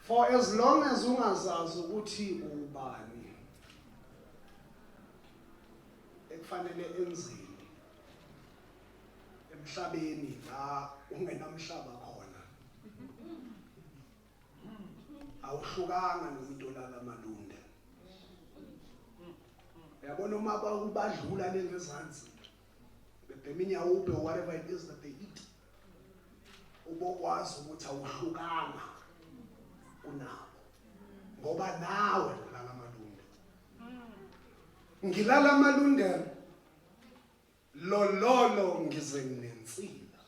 For as long as ungazazi ukuthi ubani ekufanele enzeni emhlabeni la ungenamhlaba khona awuhlukanga nomuntu olala amalunde. Uyabona uma badlula lengezansi bebhema inyawupe or whatever it is that they eat, ubokwazi ukuthi awuhlukanga unabo ngoba nawe ulala amalunde. Ngilala amalunde lololo ngize nginensila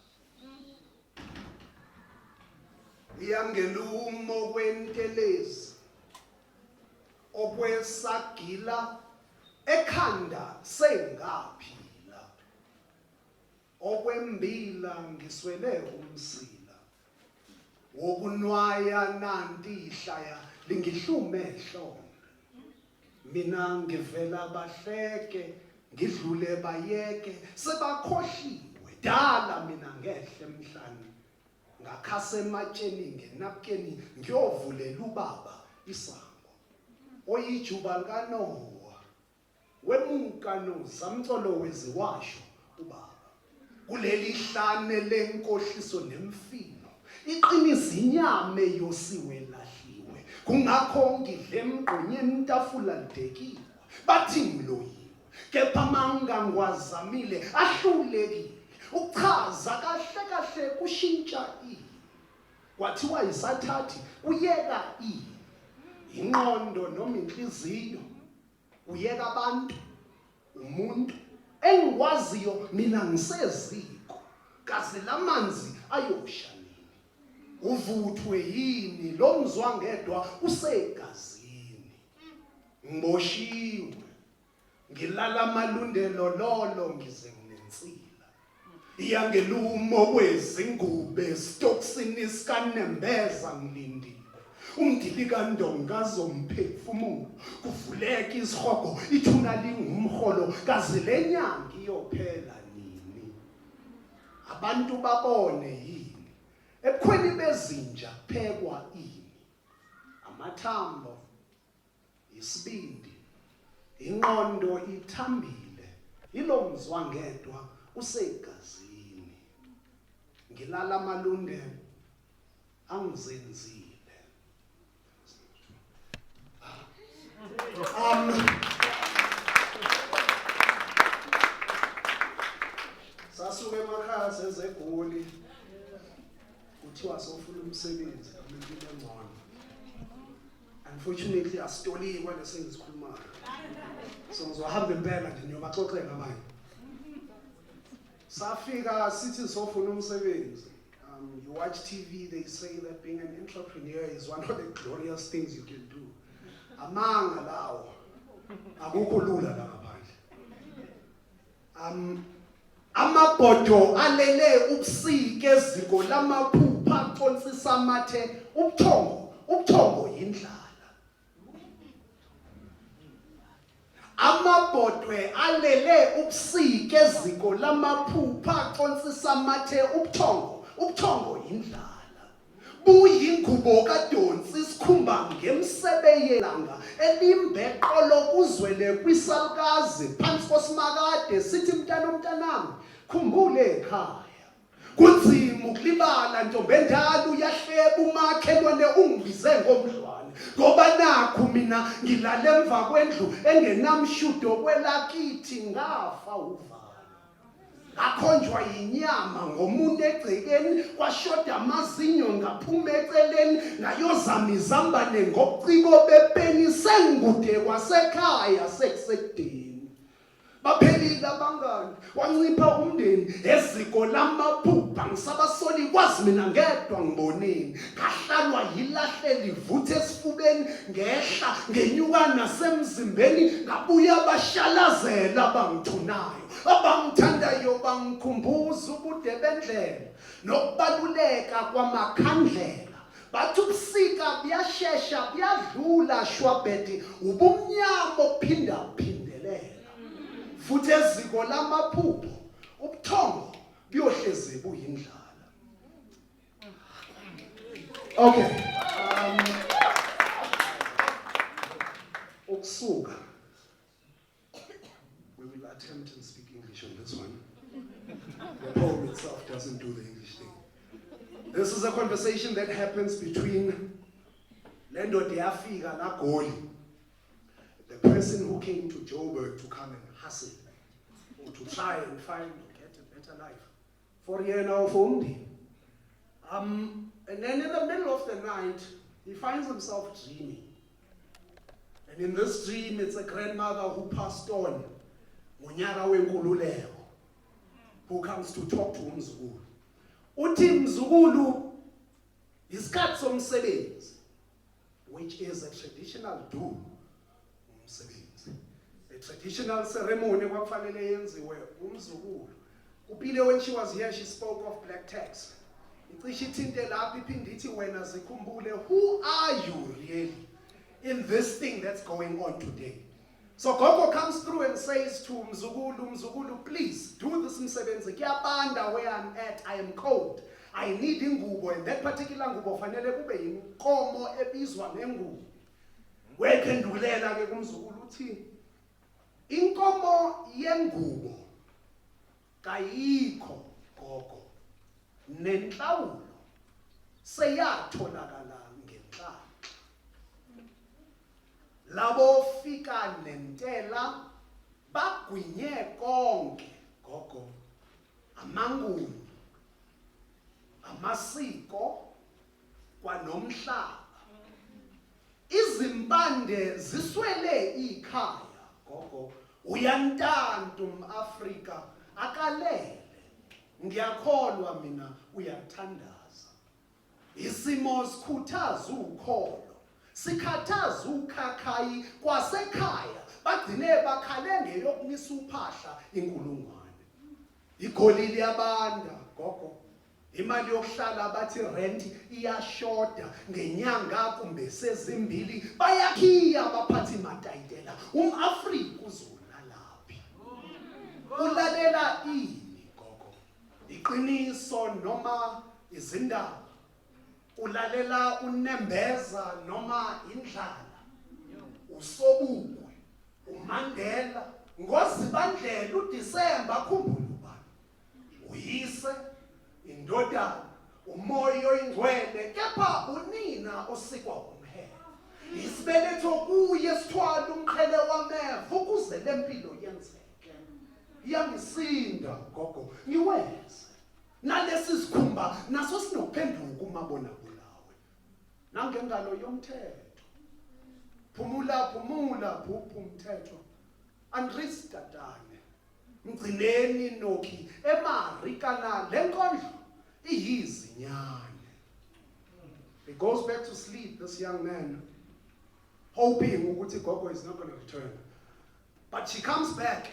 iyangelumo kwentelezi okwesagila ekhanda sengaphila okwembila ngiswele umsila wokunwaya nanti ihlaya lingihlume ehlombe mina ngivela bahleke ngidlule bayeke sebakhohliwe dala mina ngehle emhlanje ngakhase ematsheni ngenapkeni ngiyovulela ubaba isango oyijuba likaNowa wemuka nozamcolo weziwasho ubaba kuleli hlane lenkohliso nemfino iqinisa inyama yosiwe lahliwe kungakho ngidle emgqonyeni tafula lidekiwe bathi ngiloyiwe kepha manga ngwazamile ahlulekile uchaza kahle kahle kushintsha kwathiwa isathathi uyeka inqondo noma inhliziyo uyeka abantu umuntu engikwaziyo mina ngiseziko kaze lamanzi ayosha nini uvuthwe yini lo mzwangedwa usegazini ngiboshiwe ngilala amalundelo lolo ngize nginensila iyangelumo kwezingube stoksini sikanembeza ngilindile umdilika ndonga zomphefumulo kuvuleka isihogo ithuna lingumholo kaze lenyanga iyophela nini abantu babone yini ebukhweni bezinja kuphekwa ini amathambo isibindi inqondo ithambile ilo mzwangedwa usegazini ngilala amalunde angizenzile sasuke emakhaya sezegoli kuthiwa sofuna umsebenzi impilo engcono. Unfortunately asitolikwa lesengizikhulumayo so ngizohamba impela nje ngiyobaxoxela ngabanye. Safika sithi sofuna umsebenzi. You watch TV, they say that being an entrepreneur is one of the glorious things you can do. Amanga lawo akukho lula la ngaphandle. Amabhodo alele ubusike eziko lamaphupha xonsisa amathe ubuthongo yindlala. Amabhodwe alele ubusike eziko lamaphupha xonsisa amathe ubuthongo yindlala. Buyingubo kadonsi isikhumba ngemsebeyelanga elimbeqolo kuzwele kwisalukazi phansi kosimakade sithi mntanami khumbule ekhaya kunzima ukulibala ntombendala uyahleba umakhelwane ungibize ngomdlwane ngoba nakho mina ngilale emva kwendlu engenamshudo kwelakithi ngafa uvalo akhonjwa inyama ngomuntu egcekeni kwashoda amazinyo ngaphuma eceleni ngayozama izambane ngobuciko bepeni sengikude kwasekhaya sekusekudeni baphelile abangani wancipha umndeni eziko lamaphupha ngisabasoli kwazi mina ngedwa ngiboneni ngahlalwa yilahle livuthe esifubeni ngehla ngenyuka nasemzimbeni ngabuya abashalazela abangithunayo abangithandayo bangikhumbuza ubude bendlela nokubaluleka kwamakhandlela bathi ubusika buyashesha buyadlula shwabedi ubumnyama ophinda futhi eziko lamaphupho ubuthongo buyohleze buyindlala. Okay. doesn't do the English thing. This is a conversation that happens between Lendo Deafika Nagoli, the person who came to Joburg to come and hustle, or to try and find or get a better life. For year now for Undi. And then in the middle of the night, he finds himself dreaming. And in this dream, it's a grandmother who passed on, Munyaka Wenkululeko, who comes to talk to Mzukulu. Uti Mzukulu is got some savings, which is a traditional do. A traditional ceremony where when she was here, she spoke of black tax. Who are you really in this thing that's going on today? So Gogo comes through and says to Mzukulu, please do this msebenzi. Kuyabanda where I'm at, I am cold. I need ingubo, and that particular ngubo fanele kube inkomo ebizwa ngengubo. Where can dulela ke kumzukulu uthi inkomo yengubo kayikho Gogo. Nenhlawulo seyatholakala ngenhlalo. Labo fika nentela bagwinye konke Gogo, amanguni, amasiko kwanomhlaba. Izimpande ziswele ikhaya Gogo, uyantanta umAfrika akalele. Ngiyakholwa mina uyathandaza. Isimo sikhuthaza ukholo, sikhathaza ukhakhayi kwasekhaya, bagcine bakhale ngeyokumisa uphahla inkulungwane. Igolile yabanda Gogo, imali yokuhlala bathi rent iyashoda ngenyanga kumbe sezimbili, bayakhiya abaphathi matayitela. UmAfrika uzolalaphi? Ulalela ini? Iqiniso noma izindaba? Ulalela unembeza noma indlala? Usobukwe, uMandela, ngoZibandlela, uDisemba, khumbula ubani? Uyise, indodana, umoya oyingcwele, kepha unina osikwa umhelo. Isibeletho kuye sithwala umqhele wameva ukuze lempilo yenzeke. Yamisinda Gogo, ngiweze. Nalesi sikhumba naso sinophenduka umabona bulawe. Nangengalo yomthetho. Phumula phuphu umthetho. Andris Tatane. Mgcineni nokhi eMarika na lenkondlo iyizinyane. He goes back to sleep, this young man, hoping ukuthi Gogo is not going to return. But she comes back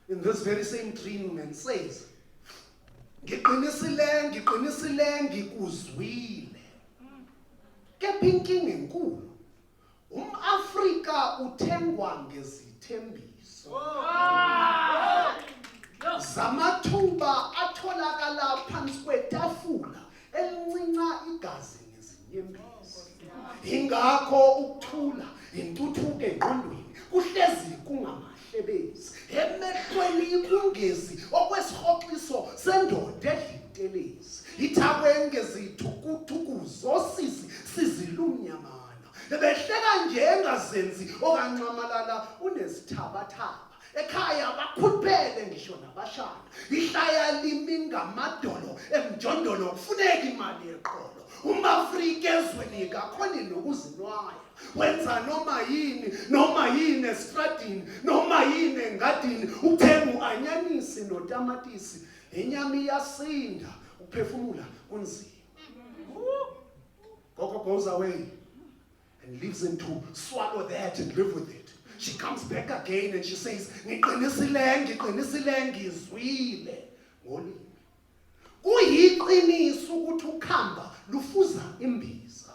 in this very same dream and says, ngiqinisile ngikuzwile. Kepha inkinga enkulu, umAfrika uthengwa ngezithembiso. Zamathuba atholakala phansi kwetafula elincinca igazi ngezinyembezi. Ingakho ukuthula, intuthuko engqondweni kuhlezi kungamahlebezi. Emehlweni kungezi okwesihoxiso sendoda edlintelezi. Ithakwe ngezithukuzo osisi sizilumnyamana. Behleka nje engazenzi okancamalala unesithabathaba. Ekhaya bakhuphele ngisho nabashana. Ihlaya limi ngamadolo emjondolo kufuneka imali yeqolo. UmAfrika ezweni kakhona nokuzinwaya. Wenza noma yini estradini, noma yini engadini, uthenga uanyanisi notamatisi, inyama iyasinda, uphefumula kunzima. Gogo goes away and leaves him to swallow that and live with it. She comes back again and she says, ngiqinisile ngizwile ngolimi. Kuyiqiniso ukuthi ukhamba lufuza imbiza.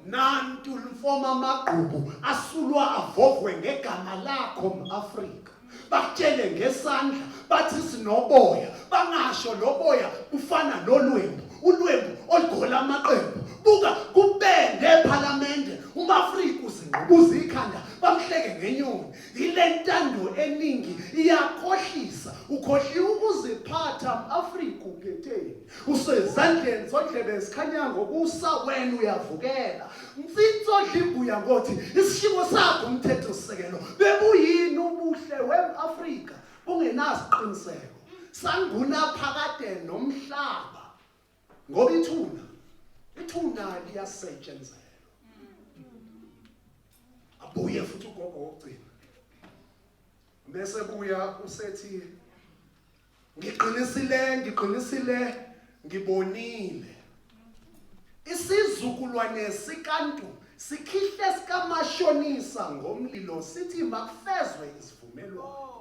Nantu lufoma amagqubu asulwa avovwe ngegama lakho umAfrika. Bakutshele ngesandla bathi sinoboya, bangasho loboya ufana nolwembu, ulwembu olugola amaqembu. Buka kubende eParliament umAfrika uzinqubuza ikhanda bamhleke ngenyoni. Ile ntando eningi iyakhohlisa, ukhohliwe ukuziphatha umAfrika usezandleni zodlebe zikhanya ngokusa wena uyavukela mfitso dlimbuya ngothi isishimo sakho umthetho sisekelo bebuyini ubuhle weAfrika bungenasiqiniseko sanguna phakade nomhlaba ngoba ithuna liyasetshenzelwa abuye futhi ugogo wokugcina bese buya usethi ngiqinisile ngibonile isizukulwane sikantu sikhihle sikamashonisa ngomlilo sithi makufezwe isivumelwano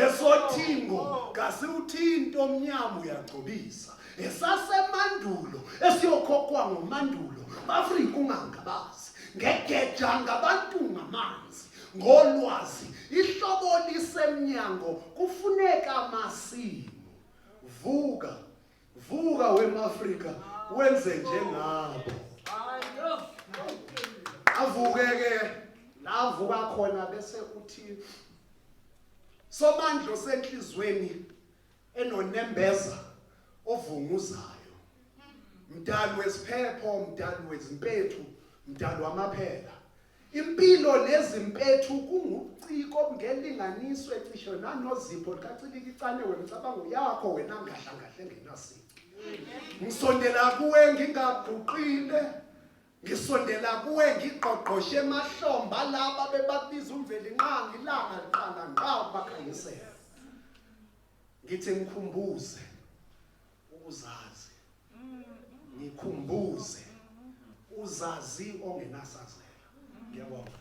esothingo ngasiuthinto omnyama uyagcobisa esasemandulo esiyokhokhwa ngomandulo Afrika ungangabazi ngegeja ngabantu ngamanzi ngolwazi ihlobo lisemnyango kufuneka amasimo vuka weMafrika wenze njengabo avuke lavuka khona bese uthi somandlo senhlizweni enonembeza ovunguzayo mdali wesiphepho mdali wezimpethu mdali wamaphela impilo lezimpethu kunguciko obungelinganiswe cisho nanozipho likacilika icane wemicabango yakho wena ngahlangahle ngenasiki ngisondela kuwe ngingaguqile ngisondela kuwe ngiqoqoshe emahlomba laba bebabiza umveli nqanga ilanga liqala ngqa bakhanyisela ngithi ngikhumbuze uzazi ngikhumbuze uzazi ongenasazela ngiyabonga